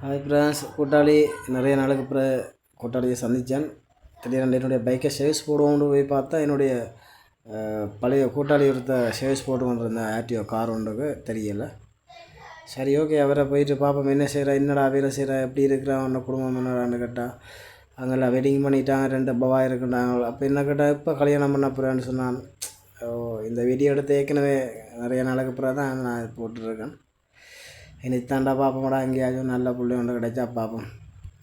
Hi friends, கூட்டாளி நிறைய நாளுக்கு அப்புறம் கூட்டாளியை சந்தித்தேன். திடீரென்று என்னுடைய பைக்கை சர்வீஸ் போடுவோம்னு போய் பார்த்தா என்னுடைய பழைய கூட்டாளி ஒருத்த சர்வீஸ் போட்டு கொண்டிருந்தேன். ஆக்டிவா கார் ஒன்றுக்கு தெரியலை. சரி, ஓகே, அவரை போயிட்டு பார்ப்போம் என்ன செய்கிறா, என்னடா வேலை செய்கிறா, எப்படி இருக்கிறான், உன்ன குடும்பம் என்னடான்னு கேட்டால் அங்கெல்லாம் வெட்டிங் பண்ணிட்டாங்க, 2 பவா இருக்குண்டாங்க. அப்போ என்ன கேட்டால் இப்போ கல்யாணம் பண்ண போகிறேன்னு சொன்னான். இந்த வீடியோ எடுத்து ஏற்கனவே நிறைய நாளுக்கு அப்புறம் தான் நான் போட்டுருக்கேன். இனித்தாண்டா பார்ப்போம்டா, எங்கேயாச்சும் நல்ல பிள்ளை ஒன்று கிடைச்சா பார்ப்போம்.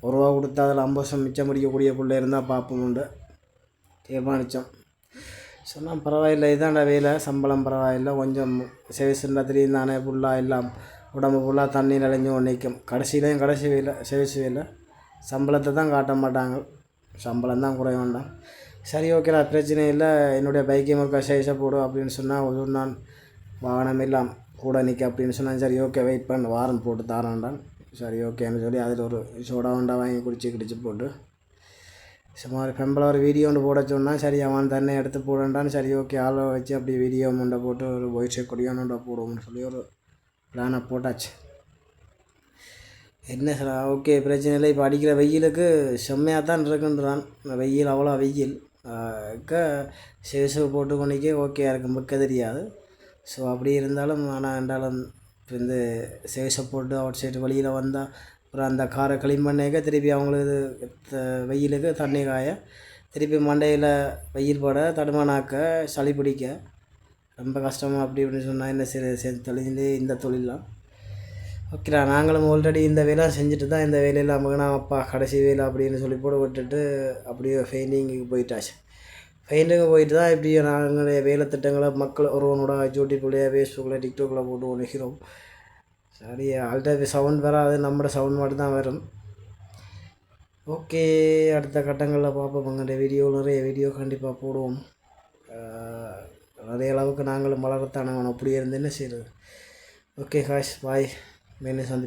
1 ரூபா கொடுத்தா அதில் 50 வருஷம் மிச்சம் முடிக்கக்கூடிய பிள்ளை இருந்தால் பார்ப்போம் உண்டு தீர்மானித்தோம். சொன்னால் பரவாயில்லை, இதாண்டா வேலை, சம்பளம் பரவாயில்லை, கொஞ்சம் சேவிஸ்ண்டா தெரியும் தானே, ஃபுல்லாக எல்லாம் உடம்பு ஃபுல்லாக தண்ணி நிலைஞ்சு நிற்கும். கடைசியிலையும் கடைசி வேலை சேவிஸ் வேலை, சம்பளத்தை தான் காட்ட மாட்டாங்க, சம்பளம் தான் குறைய வேண்டாம். சரி, ஓகேடா, பிரச்சனை இல்லை, என்னுடைய பைக்கை மக்கா சேவிஸை போடும் அப்படின்னு சொன்னால் ஒரு நான் வாகனம் எல்லாம் கூட நிற்க அப்படின்னு சொன்னால் சரி, ஓகே, வெயிட் பண்ண வாரம் போட்டு தாரான்டான். சரி, ஓகேன்னு சொல்லி அதில் ஒரு சோடா வண்டா வாங்கி குடிச்சு போட்டு சுமார் பெம்பளை ஒரு வீடியோ ஒன்று போட சொன்னால் சரி, அவன் தன்னை எடுத்து போடண்டான்னு. சரி, ஓகே, ஆளை வச்சு அப்படி வீடியோ முண்டை போட்டு ஒரு ஒயிட் ஷேக் கொடியானோண்டா போடுவோம்னு சொல்லி ஒரு பிளானை போட்டாச்சு. என்ன சார், ஓகே, பிரச்சனை இல்லை. இப்போ அடிக்கிற வெயிலுக்கு செம்மையாக தான் இருக்குன்றான். வெயில் அவ்வளோ வெயில் சேசு போட்டு கொண்டிக்கே ஓகே இருக்கு, மிக்க தெரியாது. ஸோ அப்படி இருந்தாலும் ஆனால் என்றாலும் இப்போ இந்த சேஸை போட்டு அவுட் சைடு வழியில் வந்தால் அப்புறம் அந்த காரை க்ளீன் பண்ணிக்க திருப்பி அவங்களுக்கு வெயிலுக்கு தண்ணி காய திருப்பி மண்டையில் வெயில் போட தடுமானாக்க சளி பிடிக்க ரொம்ப கஷ்டமாக அப்படி இப்படின்னு சொன்னால் என்ன சரி தெளிஞ்சு இந்த தொழிலாம் ஓகேடா. நாங்களும் ஆல்ரெடி இந்த வேலை செஞ்சுட்டு தான் இந்த வேலையில் மகனா அப்பா கடைசி வேலை அப்படின்னு சொல்லி போட விட்டுட்டு அப்படியே ஃபெயிண்டிங்குக்கு போயிட்டாச்சு. ஃபெயிண்டுக்கு போயிட்டு தான் இப்படி நாங்களுடைய வேலை திட்டங்களை மக்கள் ஒருவனோட யூடியூப்லேயே ஃபேஸ்புக்கில் டிக்டாக்கில் போட்டு ஒழிக்கிறோம். சரி, ஆல்ரெடி சவுண்ட் வராது, நம்மளோட சவுண்ட் மட்டும் தான் வரும். ஓகே, அடுத்த கட்டங்களில் பார்ப்போம். எங்களுடைய நிறைய வீடியோ கண்டிப்பாக போடுவோம். நிறைய அளவுக்கு நாங்களும் வளரத்தானவன் அப்படியே இருந்து என்ன செய்கிறது. ஓகே காஷ், பாய், மீண்டும் சந்தி.